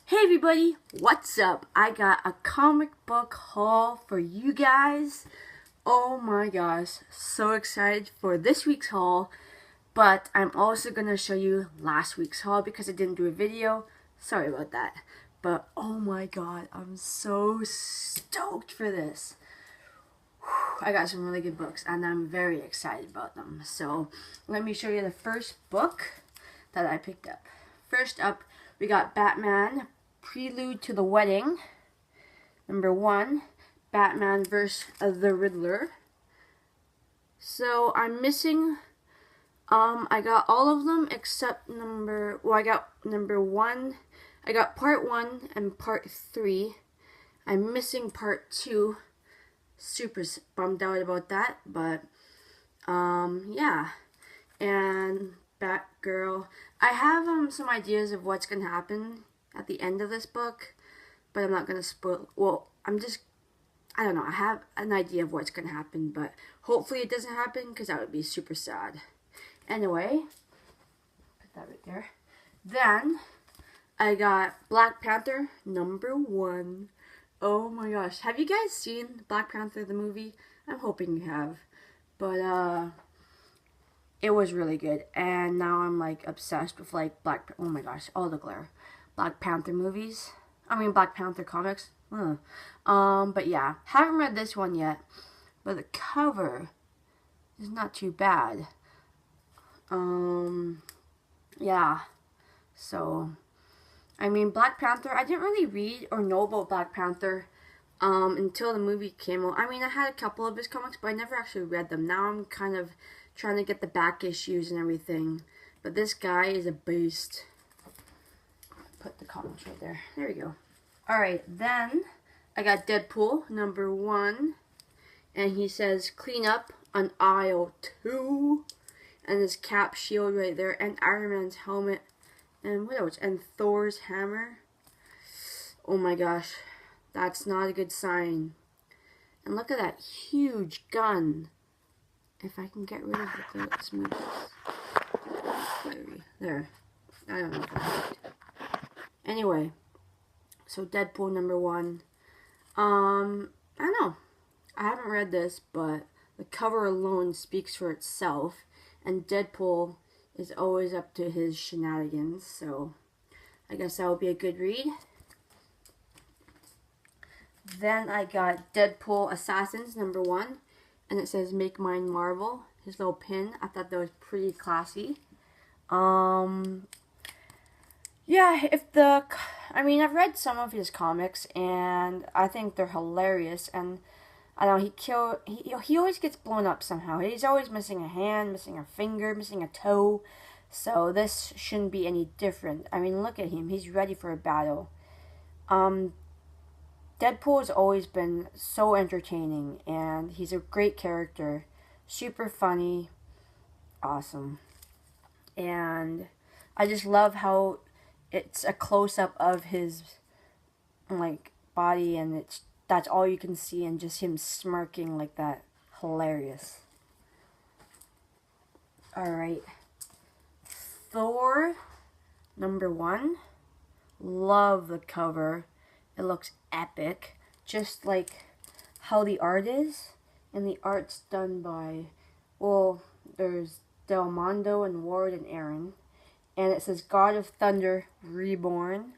Hey everybody, what's up? I got a comic book haul for you guys. Oh my gosh, so excited for this week's haul. But I'm also going to show you last week's haul because I didn't do a video. Sorry about that. But oh my god, I'm so stoked for this. I got some really good books and I'm very excited about them. So let me show you the first book that I picked up. First up, we got Batman Prelude to the Wedding. Number 1, Batman vs. the Riddler. So I'm missing, I got all of them except I got number 1. I got part 1 and part 3. I'm missing part 2. Super bummed out about that, but yeah. And Batgirl. I have some ideas of what's gonna happen at the end of this book, but I'm not gonna spoil. Well, I don't know. I have an idea of what's gonna happen, but hopefully it doesn't happen because that would be super sad. Anyway, put that right there. Then I got Black Panther number 1. Oh my gosh, have you guys seen Black Panther the movie? I'm hoping you have, but it was really good, and now I'm like obsessed with like oh my gosh, all the Black Panther movies. I mean Black Panther comics. But yeah, haven't read this one yet, but the cover is not too bad. Yeah. So, I mean Black Panther, I didn't really read or know about Black Panther until the movie came out. I mean, I had a couple of his comics, but I never actually read them. Now I'm kind of trying to get the back issues and everything. But this guy is a beast. Put the comics right there. There we go. Alright, then I got Deadpool number 1. And he says, clean up on aisle 2. And his cap shield right there. And Iron Man's helmet. And what else? And Thor's hammer. Oh my gosh. That's not a good sign. And look at that huge gun. If I can get rid of the let's move this. There. I don't know if that worked. Anyway. So Deadpool number 1. I don't know. I haven't read this, but the cover alone speaks for itself. And Deadpool is always up to his shenanigans, so I guess that would be a good read. Then I got Deadpool Assassins number 1, and it says make mine Marvel. His little pin, I thought that was pretty classy. Yeah, I mean, I've read some of his comics, and I think they're hilarious, and I don't know, he always gets blown up somehow. He's always missing a hand, missing a finger, missing a toe. So this shouldn't be any different. I mean, look at him. He's ready for a battle. Deadpool has always been so entertaining, and he's a great character. Super funny. Awesome. And I just love how it's a close-up of his like body, and that's all you can see, and just him smirking like that. Hilarious. Alright. Thor number 1. Love the cover. It looks epic. Just like how the art is. And the art's done by, well, there's Del Mondo and Ward and Aaron. And it says God of Thunder Reborn.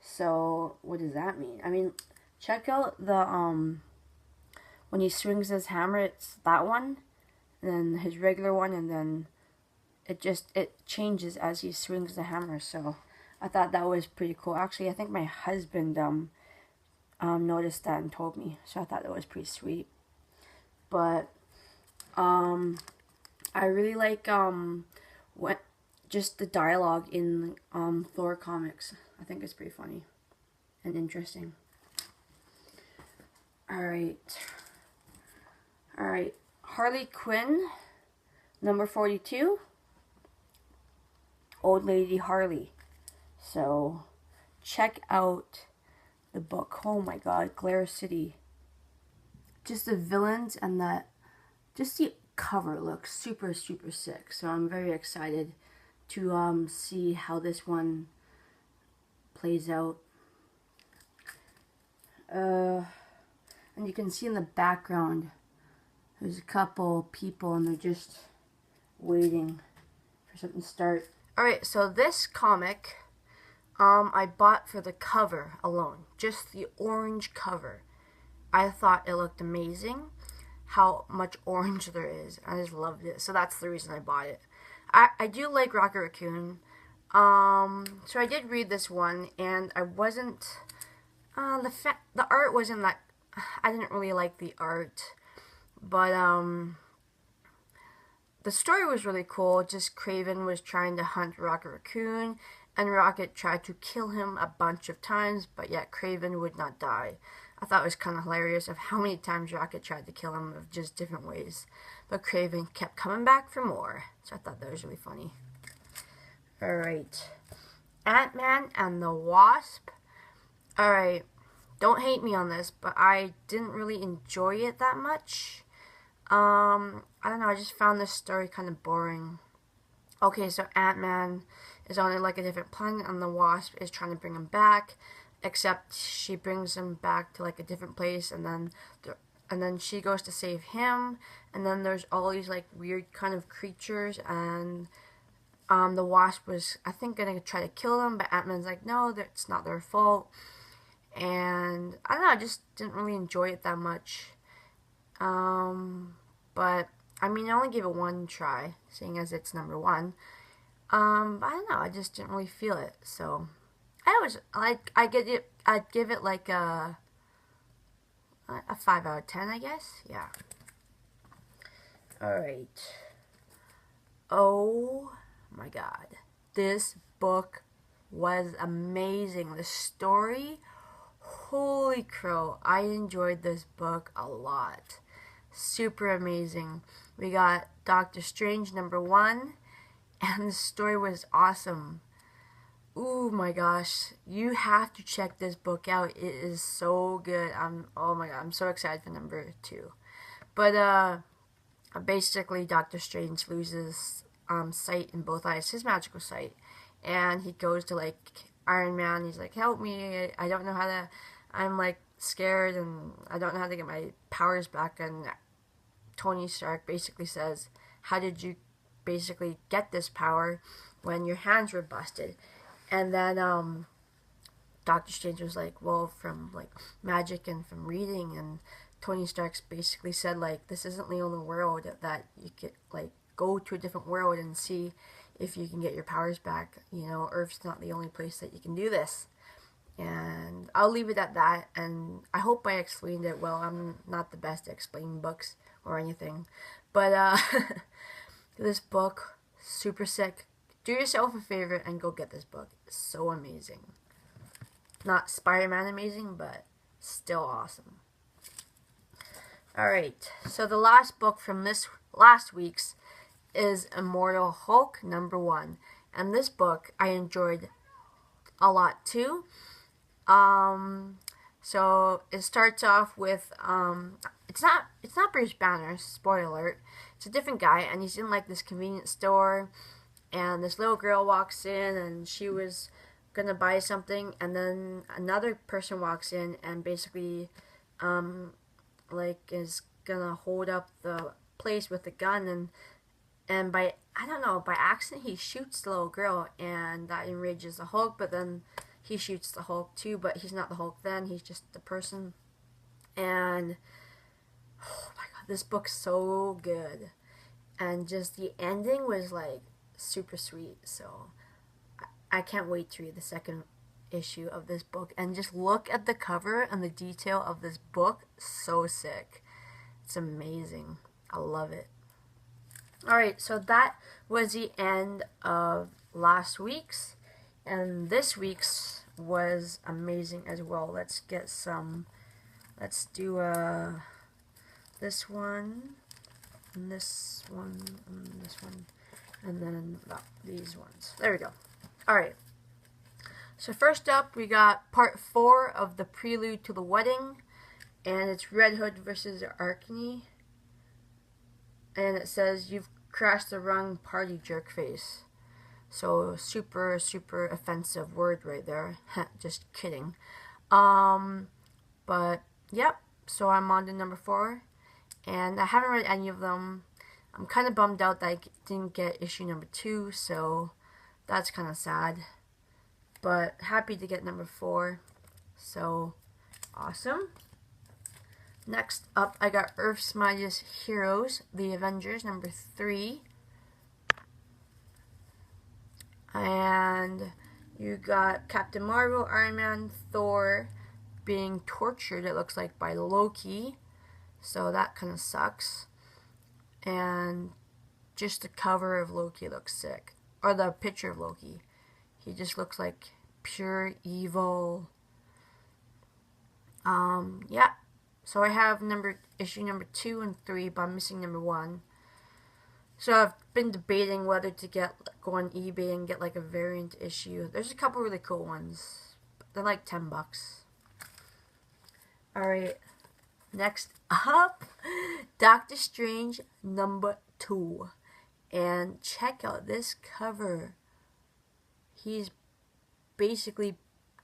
So, what does that mean? I mean, check out the, when he swings his hammer, it's that one. And then his regular one, and then it changes as he swings the hammer. So, I thought that was pretty cool. Actually, I think my husband, noticed that and told me. So, I thought that was pretty sweet. But, I really like, just the dialogue in Thor comics. I think it's pretty funny and interesting. Alright. Harley Quinn, number 42. Old Lady Harley. So, check out the book. Oh my god, Glare City. Just the villains and just the cover looks super, super sick. So I'm very excited to see how this one plays out. And you can see in the background, there's a couple people and they're just waiting for something to start. Alright, so this comic, I bought for the cover alone. Just the orange cover. I thought it looked amazing. How much orange there is. I just loved it. So that's the reason I bought it. I do like Rocket Raccoon. So I did read this one, and I wasn't, the art wasn't that, I didn't really like the art, but, the story was really cool. Just Craven was trying to hunt Rocket Raccoon, and Rocket tried to kill him a bunch of times, but yet Craven would not die. I thought it was kind of hilarious of how many times Rocket tried to kill him of just different ways. But Craven kept coming back for more. So I thought that was really funny. Alright. Ant-Man and the Wasp. Alright. Don't hate me on this, but I didn't really enjoy it that much. I don't know, I just found this story kind of boring. Okay, so Ant-Man is on like a different planet and the Wasp is trying to bring him back. Except she brings him back to like a different place, and then she goes to save him, and then there's all these like weird kind of creatures, and the Wasp was, I think, gonna try to kill them, but Ant-Man's like, no, that's not their fault. And I don't know, I just didn't really enjoy it that much. But I mean, I only gave it one try, seeing as it's number one. But I don't know, I just didn't really feel it, so I'd give it like a 5 out of 10, I guess. Yeah. Alright. Oh my god. This book was amazing. The story, holy crow. I enjoyed this book a lot. Super amazing. We got Doctor Strange #1, and the story was awesome. Oh my gosh, you have to check this book out. It is so good. Oh my god, I'm so excited for #2. But basically Doctor Strange loses sight in both eyes, his magical sight, and he goes to like Iron Man. He's like, help me, I don't know how to, I'm like scared and I don't know how to get my powers back. And Tony Stark basically says, how did you basically get this power when your hands were busted? And then Doctor Strange was like, well, from like magic and from reading. And Tony Stark's basically said, like, this isn't the only world that you could like go to a different world and see if you can get your powers back. You know, Earth's not the only place that you can do this. And I'll leave it at that. And I hope I explained it well. I'm not the best at explaining books or anything, but this book, super sick. Do yourself a favor and go get this book. It's so amazing. Not Spider-Man amazing, but still awesome. Alright, so the last book from this last week's is Immortal Hulk #1. And this book I enjoyed a lot too. So it starts off with it's not Bruce Banner, spoiler alert. It's a different guy, and he's in like this convenience store. And this little girl walks in, and she was gonna buy something, and then another person walks in and basically, like is gonna hold up the place with a gun, and by, I don't know, by accident he shoots the little girl, and that enrages the Hulk. But then he shoots the Hulk too, but he's not the Hulk then, he's just the person. And oh my god, this book's so good, and just the ending was like super sweet. So I can't wait to read the second issue of this book, and just look at the cover and the detail of this book. So sick. It's amazing. I love it. Alright, so that was the end of last week's, and this week's was amazing as well. Let's get some, let's do this one, and this one, and this one, and then these ones. There we go. Alright, so first up we got part 4 of the Prelude to the Wedding, and it's Red Hood versus Arachne, and it says, you've crashed the wrong party, jerkface. So super offensive word right there. Just kidding. But yep, so I'm on to number 4, and I haven't read any of them. I'm kind of bummed out that I didn't get issue number 2, so that's kind of sad. But happy to get number 4, so awesome. Next up, I got Earth's Mightiest Heroes, The Avengers, number 3. And you got Captain Marvel, Iron Man, Thor being tortured, it looks like, by Loki. So that kind of sucks. And just the cover of Loki looks sick. Or the picture of Loki. He just looks like pure evil. Yeah. So I have issue number 2 and 3, but I'm missing number 1. So I've been debating whether to go on eBay and get like a variant issue. There's a couple really cool ones. They're like $10. Alright. Next up, Doctor Strange number 2. And check out this cover. He's basically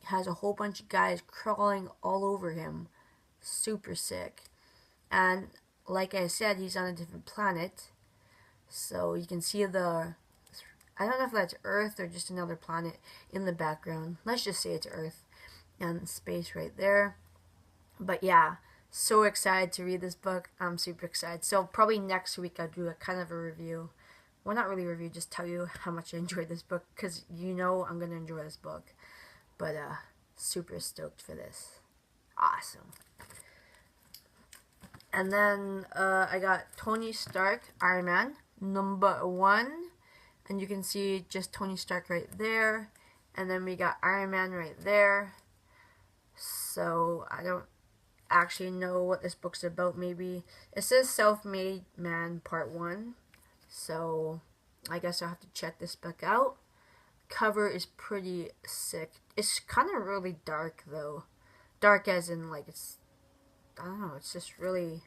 has a whole bunch of guys crawling all over him. Super sick. And like I said, he's on a different planet. So you can see I don't know if that's Earth or just another planet in the background. Let's just say it's Earth. And space right there. But yeah, so excited to read this book. I'm super excited. So probably next week I'll do a kind of a review. Well, not really a review, just tell you how much I enjoyed this book. Because you know I'm going to enjoy this book. But super stoked for this. Awesome. And then I got Tony Stark, Iron Man, number 1. And you can see just Tony Stark right there. And then we got Iron Man right there. So I don't actually know what this book's about. Maybe it says Self-Made Man Part 1. So I guess I'll have to check this book out. Cover is pretty sick. It's kind of really dark though. Dark as in like it's, I don't know, it's just really,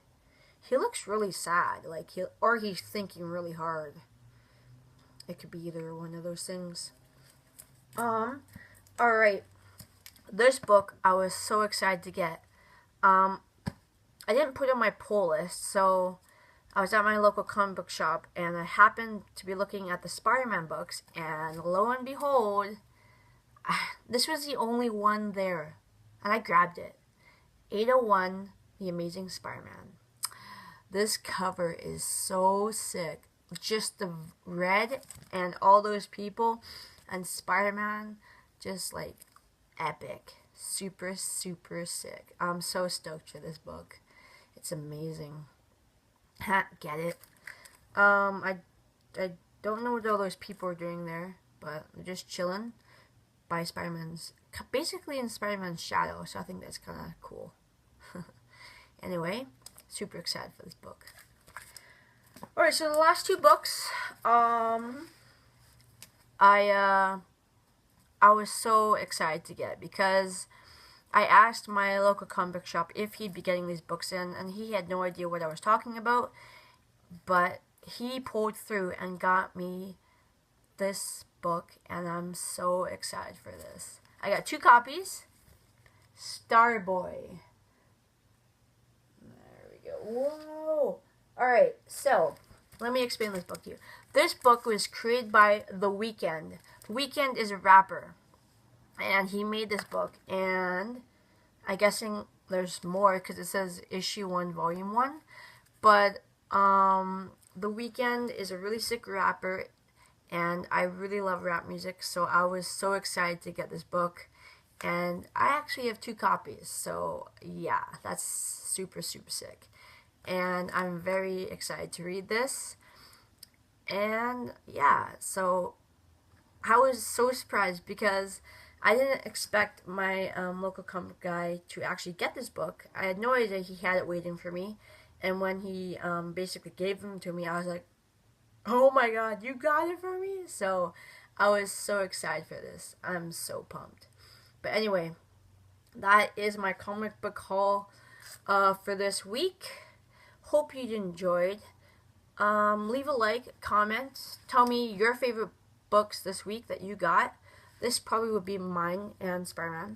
he looks really sad, like he's thinking really hard. It could be either one of those things. Alright. This book I was so excited to get. I didn't put it on my pull list, so I was at my local comic book shop and I happened to be looking at the Spider-Man books, and lo and behold, this was the only one there. And I grabbed it. 801, The Amazing Spider-Man. This cover is so sick. Just the red and all those people and Spider-Man, just like epic. Super, super sick. I'm so stoked for this book. It's amazing. Get it? I don't know what all those people are doing there, but they're just chilling by Spider-Man's, basically in Spider-Man's shadow, so I think that's kind of cool. Anyway, super excited for this book. Alright, so the last 2 books, I was so excited to get, because I asked my local comic book shop if he'd be getting these books in, and he had no idea what I was talking about, but he pulled through and got me this book, and I'm so excited for this. I got 2 copies. Starboy. There we go. Whoa! Alright, so let me explain this book to you. This book was created by The Weeknd. The Weeknd is a rapper, and he made this book, and I'm guessing there's more because it says issue 1, volume 1. But The Weeknd is a really sick rapper, and I really love rap music, so I was so excited to get this book. And I actually have 2 copies, so yeah, that's super, super sick. And I'm very excited to read this. And yeah, so I was so surprised because I didn't expect my local comic guy to actually get this book. I had no idea he had it waiting for me. And when he basically gave them to me, I was like, oh my god, you got it for me? So I was so excited for this. I'm so pumped. But anyway, that is my comic book haul for this week. Hope you enjoyed. Leave a like, comment, tell me your favorite books this week that you got. This probably would be mine and Spider-Man.